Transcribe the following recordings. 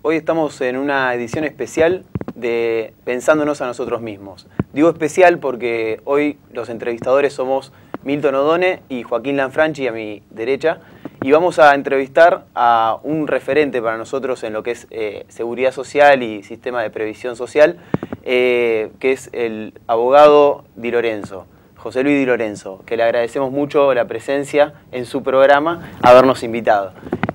Hoy estamos en una edición especial de Pensándonos a nosotros mismos. Digo especial porque hoy los entrevistadores somos Milton O'Donnell y Joaquín Lanfranchi a mi derecha, y vamos a entrevistar a un referente para nosotros en lo que es seguridad social y sistema de previsión social, que es el abogado Di Lorenzo, José Luis Di Lorenzo, que le agradecemos mucho la presencia en su programa, habernos invitado.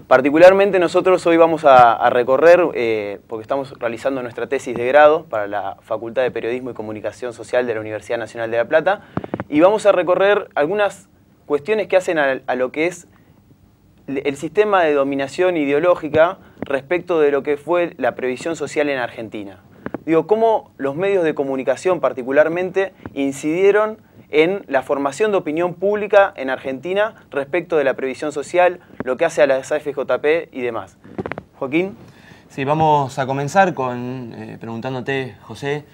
Particularmente nosotros hoy vamos a recorrer, porque estamos realizando nuestra tesis de grado para la Facultad de Periodismo y Comunicación Social de la Universidad Nacional de La Plata, y vamos a recorrer algunas cuestiones que hacen a lo que es el sistema de dominación ideológica respecto de lo que fue la previsión social en Argentina. Digo, cómo los medios de comunicación particularmente incidieron en la formación de opinión pública en Argentina respecto de la previsión social, lo que hace a las AFJP y demás. Joaquín. Sí, vamos a comenzar con preguntándote, José,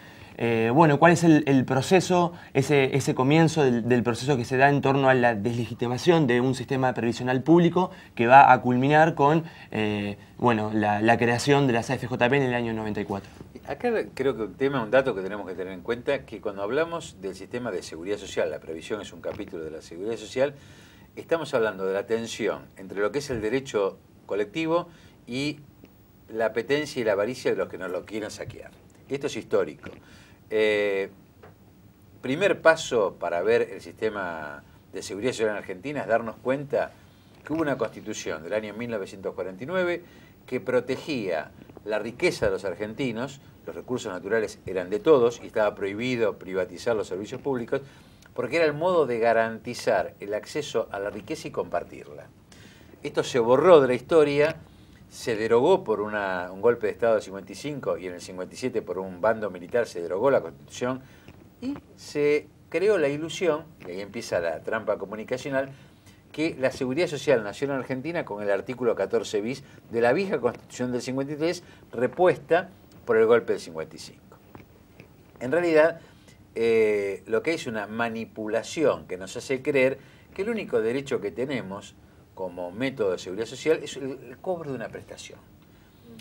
bueno, ¿cuál es el proceso, ese comienzo del proceso que se da en torno a la deslegitimación de un sistema previsional público que va a culminar con bueno, la creación de las AFJP en el año 94? Acá creo que un dato que tenemos que tener en cuenta, que cuando hablamos del sistema de seguridad social, la previsión es un capítulo de la seguridad social, estamos hablando de la tensión entre lo que es el derecho colectivo y la apetencia y la avaricia de los que nos lo quieren saquear. Esto es histórico. Primer paso para ver el sistema de seguridad social en Argentina es darnos cuenta que hubo una constitución del año 1949 que protegía la riqueza de los argentinos. Los recursos naturales eran de todos y estaba prohibido privatizar los servicios públicos porque era el modo de garantizar el acceso a la riqueza y compartirla. Esto se borró de la historia, se derogó por un golpe de Estado del 55 y en el 57 por un bando militar se derogó la Constitución y se creó la ilusión, y ahí empieza la trampa comunicacional, que la seguridad social nació en Argentina con el artículo 14 bis de la vieja Constitución del 53, repuesta por el golpe del 55. En realidad, lo que hay es una manipulación que nos hace creer que el único derecho que tenemos como método de seguridad social es el cobro de una prestación.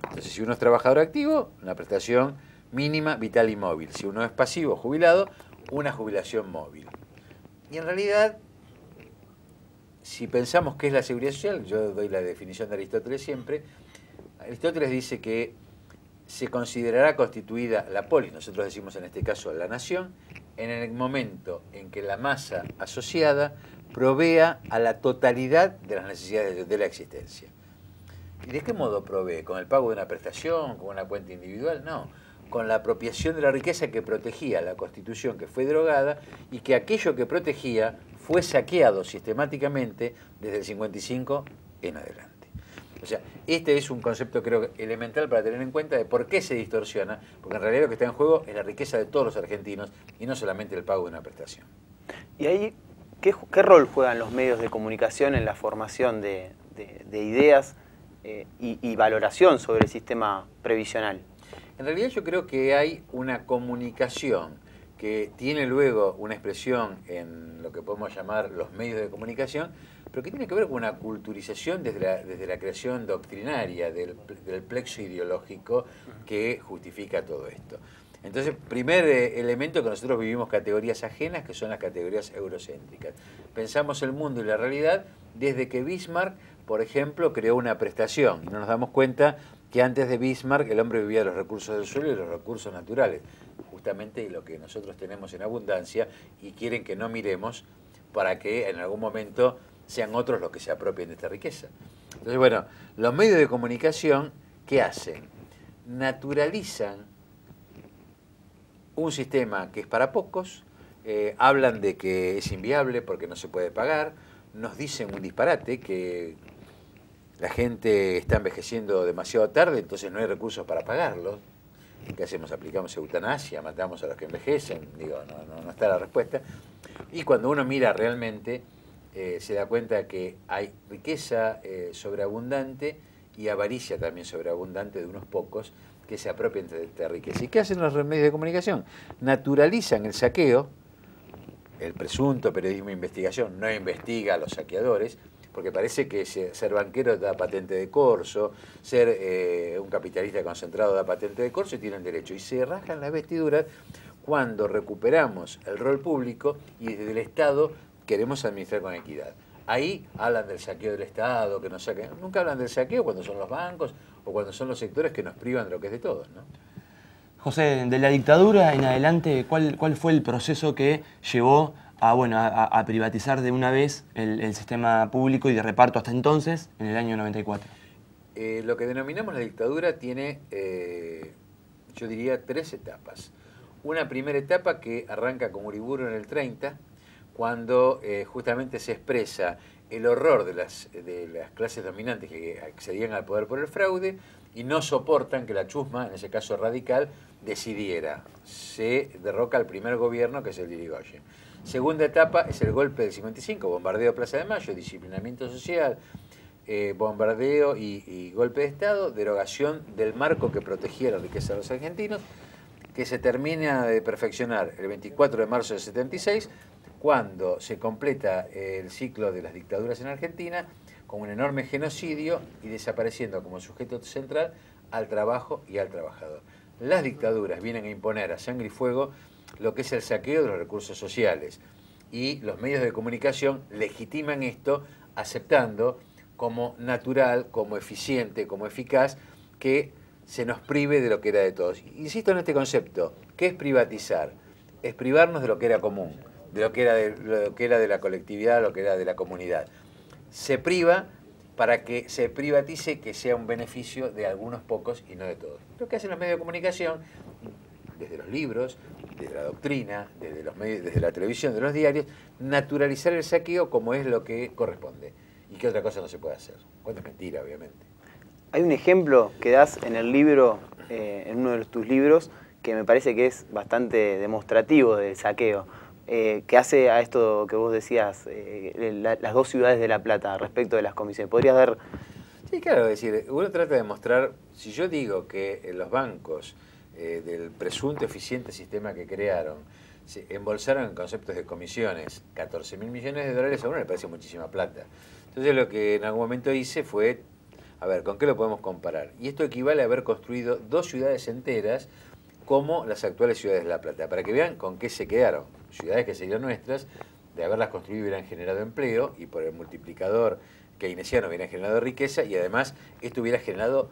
Entonces, si uno es trabajador activo, una prestación mínima, vital y móvil. Si uno es pasivo, jubilado, una jubilación móvil. Y en realidad, si pensamos qué es la seguridad social, yo doy la definición de Aristóteles siempre. Aristóteles dice que se considerará constituida la polis, nosotros decimos en este caso la nación, en el momento en que la masa asociada provea a la totalidad de las necesidades de la existencia. ¿Y de qué modo provee? ¿Con el pago de una prestación? ¿Con una cuenta individual? No, con la apropiación de la riqueza que protegía la Constitución, que fue derogada, y que aquello que protegía fue saqueado sistemáticamente desde el 55 en adelante. O sea, este es un concepto creo elemental para tener en cuenta de por qué se distorsiona, porque en realidad lo que está en juego es la riqueza de todos los argentinos y no solamente el pago de una prestación. Y ahí, ¿qué rol juegan los medios de comunicación en la formación de ideas y valoración sobre el sistema previsional? En realidad yo creo que hay una comunicación que tiene luego una expresión en lo que podemos llamar los medios de comunicación, pero que tiene que ver con una culturización desde la creación doctrinaria del plexo ideológico que justifica todo esto. Entonces, primer elemento, que nosotros vivimos categorías ajenas, que son las categorías eurocéntricas. Pensamos el mundo y la realidad desde que Bismarck, por ejemplo, creó una prestación. Y no nos damos cuenta que antes de Bismarck el hombre vivía de los recursos del suelo y de los recursos naturales. Justamente lo que nosotros tenemos en abundancia y quieren que no miremos para que en algún momento sean otros los que se apropien de esta riqueza. Entonces, bueno, los medios de comunicación, ¿qué hacen? Naturalizan un sistema que es para pocos, hablan de que es inviable porque no se puede pagar, nos dicen un disparate, que la gente está envejeciendo demasiado tarde, entonces no hay recursos para pagarlo. ¿Qué hacemos? Aplicamos eutanasia, matamos a los que envejecen, digo, no está la respuesta. Y cuando uno mira realmente, se da cuenta que hay riqueza sobreabundante y avaricia también sobreabundante de unos pocos que se apropian de esta riqueza. ¿Y qué hacen los medios de comunicación? Naturalizan el saqueo, el presunto periodismo de investigación no investiga a los saqueadores, porque parece que ser banquero da patente de corso, ser un capitalista concentrado da patente de corso y tienen derecho. Y se rasgan las vestiduras cuando recuperamos el rol público y desde el Estado queremos administrar con equidad. Ahí hablan del saqueo del Estado, que nos saquen. Nunca hablan del saqueo cuando son los bancos o cuando son los sectores que nos privan de lo que es de todos, ¿no? José, de la dictadura en adelante, ¿cuál fue el proceso que llevó a privatizar de una vez el sistema público y de reparto hasta entonces, en el año 94? Lo que denominamos la dictadura tiene, yo diría, 3 etapas. Una primera etapa que arranca con Uriburu en el 30, cuando justamente se expresa el horror de las clases dominantes que accedían al poder por el fraude y no soportan que la chusma, en ese caso radical, decidiera. Se derroca al primer gobierno, que es el de Irigoyen. Segunda etapa es el golpe del 55, bombardeo de Plaza de Mayo, disciplinamiento social, bombardeo y golpe de Estado, derogación del marco que protegía la riqueza de los argentinos, que se termina de perfeccionar el 24 de marzo del 76, cuando se completa el ciclo de las dictaduras en Argentina, con un enorme genocidio y desapareciendo como sujeto central al trabajo y al trabajador. Las dictaduras vienen a imponer a sangre y fuego lo que es el saqueo de los recursos sociales y los medios de comunicación legitiman esto aceptando como natural, como eficiente, como eficaz, que se nos prive de lo que era de todos. Insisto en este concepto, ¿qué es privatizar? Es privarnos de lo que era común, de lo que era de la colectividad, lo que era de la comunidad. Se priva para que se privatice, que sea un beneficio de algunos pocos y no de todos. Lo que hacen los medios de comunicación, desde los libros, desde la doctrina, desde la televisión, de los diarios, naturalizar el saqueo como es lo que corresponde. ¿Y qué otra cosa no se puede hacer? Cuando es mentira, obviamente. Hay un ejemplo que das en el libro, en uno de tus libros, que me parece que es bastante demostrativo del saqueo, que hace a esto que vos decías, las dos ciudades de La Plata, respecto de las comisiones. ¿Podrías dar...? Sí, claro, es decir, uno trata de mostrar, si yo digo que los bancos del presunto eficiente sistema que crearon se embolsaron en conceptos de comisiones 14.000 millones de dólares, a uno le parece muchísima plata. Entonces lo que en algún momento hice fue, a ver, ¿con qué lo podemos comparar? Y esto equivale a haber construido 2 ciudades enteras como las actuales ciudades de La Plata, para que vean con qué se quedaron. Ciudades que serían nuestras, de haberlas construido hubieran generado empleo y por el multiplicador keynesiano hubieran generado riqueza y además esto hubiera generado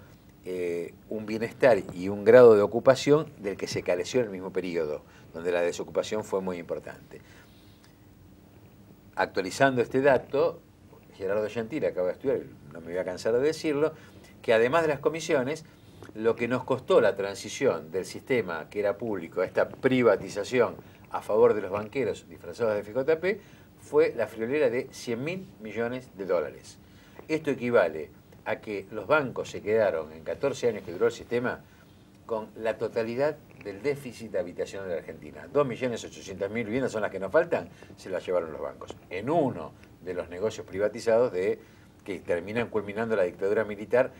un bienestar y un grado de ocupación del que se careció en el mismo periodo, donde la desocupación fue muy importante. Actualizando este dato, Gerardo Gentile acaba de estudiar, no me voy a cansar de decirlo, que además de las comisiones, lo que nos costó la transición del sistema que era público a esta privatización a favor de los banqueros disfrazados de FJP fue la friolera de 100.000 millones de dólares. Esto equivale a que los bancos se quedaron en 14 años que duró el sistema con la totalidad del déficit habitacional de la Argentina. 2.800.000 viviendas son las que nos faltan, se las llevaron los bancos. En uno de los negocios privatizados que terminan culminando la dictadura militar,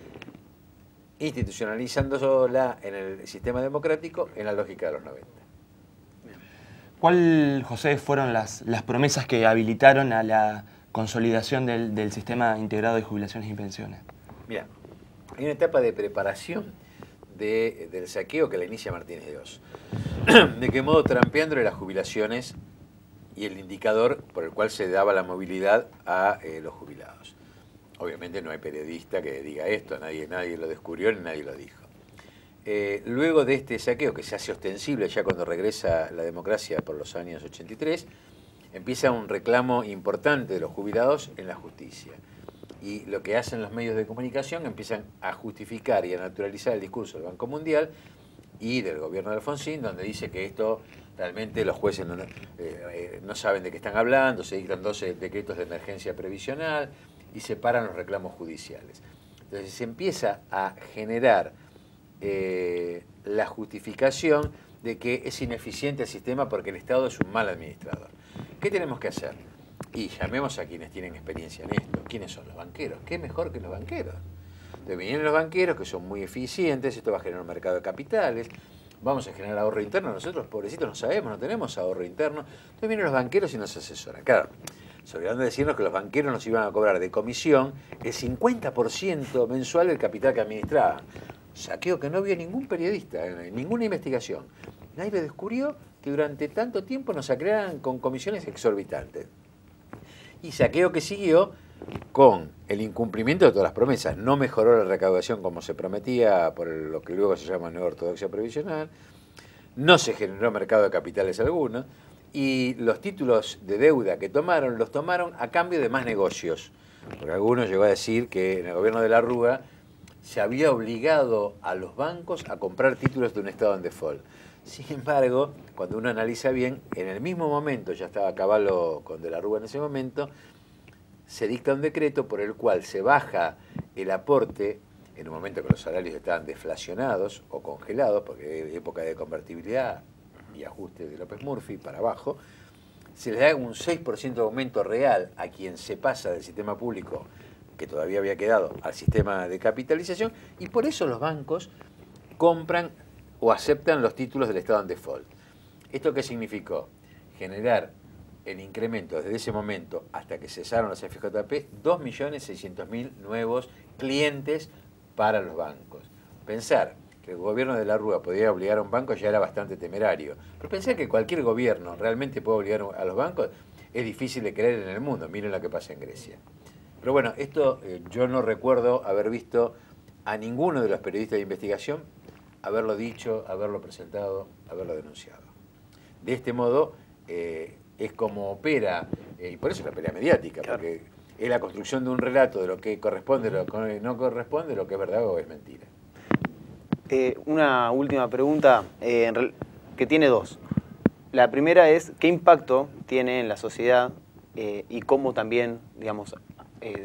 institucionalizándola en el sistema democrático en la lógica de los 90. ¿Cuál, José, fueron las promesas que habilitaron a la consolidación del sistema integrado de jubilaciones y pensiones? Mira, hay una etapa de preparación del saqueo que la inicia Martínez de Oz. ¿De qué modo? Trampeándole las jubilaciones y el indicador por el cual se daba la movilidad a los jubilados. Obviamente no hay periodista que diga esto, nadie lo descubrió ni nadie lo dijo. Luego de este saqueo, que se hace ostensible ya cuando regresa la democracia por los años 83, empieza un reclamo importante de los jubilados en la justicia. Y lo que hacen los medios de comunicación empiezan a justificar y a naturalizar el discurso del Banco Mundial y del gobierno de Alfonsín, donde dice que esto realmente los jueces no saben de qué están hablando, se dictan 12 decretos de emergencia previsional y se paran los reclamos judiciales. Entonces se empieza a generar la justificación de que es ineficiente el sistema porque el Estado es un mal administrador. ¿Qué tenemos que hacer? Y llamemos a quienes tienen experiencia en esto. ¿Quiénes son los banqueros? ¿Qué mejor que los banqueros? Entonces vienen los banqueros que son muy eficientes, esto va a generar un mercado de capitales, vamos a generar ahorro interno, nosotros pobrecitos no sabemos, no tenemos ahorro interno, entonces vienen los banqueros y nos asesoran. Claro, se olvidaron de decirnos que los banqueros nos iban a cobrar de comisión el 50% mensual del capital que administraban. Saqueo que no vio ningún periodista, ninguna investigación. Nadie lo descubrió que durante tanto tiempo nos saqueaban con comisiones exorbitantes. Y saqueo que siguió con el incumplimiento de todas las promesas. No mejoró la recaudación como se prometía por lo que luego se llama nueva ortodoxia previsional. No se generó mercado de capitales alguno. Y los títulos de deuda que tomaron, los tomaron a cambio de más negocios. Porque algunos llegó a decir que en el gobierno de la Rúa se había obligado a los bancos a comprar títulos de un estado en default. Sin embargo, cuando uno analiza bien, en el mismo momento, ya estaba a caballo con de la Rúa en ese momento, se dicta un decreto por el cual se baja el aporte, en un momento que los salarios estaban deflacionados o congelados, porque es época de convertibilidad y ajuste de López Murphy para abajo, se le da un 6% de aumento real a quien se pasa del sistema público, que todavía había quedado, al sistema de capitalización, y por eso los bancos compran o aceptan los títulos del estado en default. ¿Esto qué significó? Generar el incremento desde ese momento hasta que cesaron los FJP, 2.600.000 nuevos clientes para los bancos. Pensar que el gobierno de la Rúa podía obligar a un banco ya era bastante temerario. Pero pensar que cualquier gobierno realmente puede obligar a los bancos es difícil de creer en el mundo. Miren lo que pasa en Grecia. Pero bueno, esto yo no recuerdo haber visto a ninguno de los periodistas de investigación haberlo dicho, haberlo presentado, haberlo denunciado. De este modo es como opera, y por eso es la pelea mediática, claro, porque es la construcción de un relato de lo que corresponde, lo que no corresponde, lo que es verdad o es mentira. Una última pregunta que tiene dos. La primera es, ¿qué impacto tiene en la sociedad y cómo también, digamos,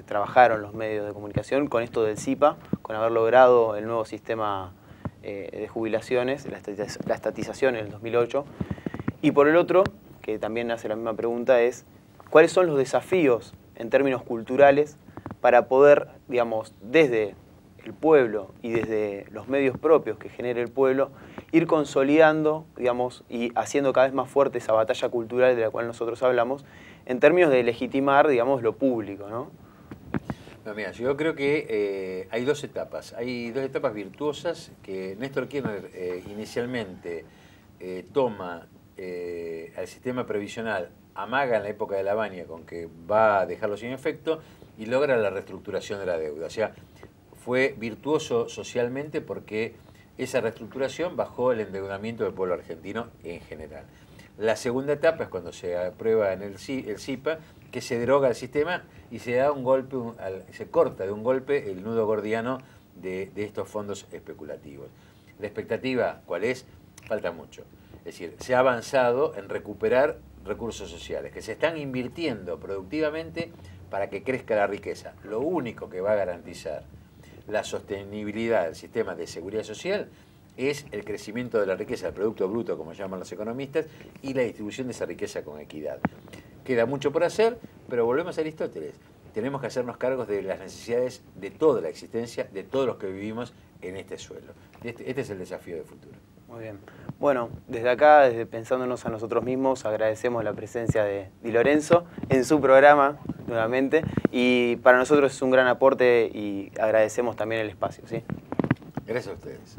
trabajaron los medios de comunicación con esto del SIPA, con haber logrado el nuevo sistema de jubilaciones, la estatización en el 2008? Y por el otro, que también hace la misma pregunta, es ¿cuáles son los desafíos en términos culturales para poder, digamos, desde el pueblo y desde los medios propios que genere el pueblo, ir consolidando, digamos, y haciendo cada vez más fuerte esa batalla cultural de la cual nosotros hablamos, en términos de legitimar, digamos, lo público, ¿no? No, mira, yo creo que hay dos etapas. Hay dos etapas virtuosas que Néstor Kirchner inicialmente toma al sistema previsional, amaga en la época de la Baña con que va a dejarlo sin efecto y logra la reestructuración de la deuda. O sea, fue virtuoso socialmente porque esa reestructuración bajó el endeudamiento del pueblo argentino en general. La segunda etapa es cuando se aprueba en el SIPA, que se deroga el sistema y se da un golpe, se corta de un golpe el nudo gordiano de estos fondos especulativos. La expectativa, ¿cuál es? Falta mucho. Es decir, se ha avanzado en recuperar recursos sociales, que se están invirtiendo productivamente para que crezca la riqueza. Lo único que va a garantizar la sostenibilidad del sistema de seguridad social es el crecimiento de la riqueza, el Producto Bruto, como llaman los economistas, y la distribución de esa riqueza con equidad. Queda mucho por hacer, pero volvemos a Aristóteles. Tenemos que hacernos cargos de las necesidades de toda la existencia, de todos los que vivimos en este suelo. Este es el desafío de futuro. Muy bien. Bueno, desde acá, desde Pensándonos a nosotros mismos, agradecemos la presencia de Di Lorenzo en su programa nuevamente, y para nosotros es un gran aporte y agradecemos también el espacio, ¿sí? Gracias a ustedes.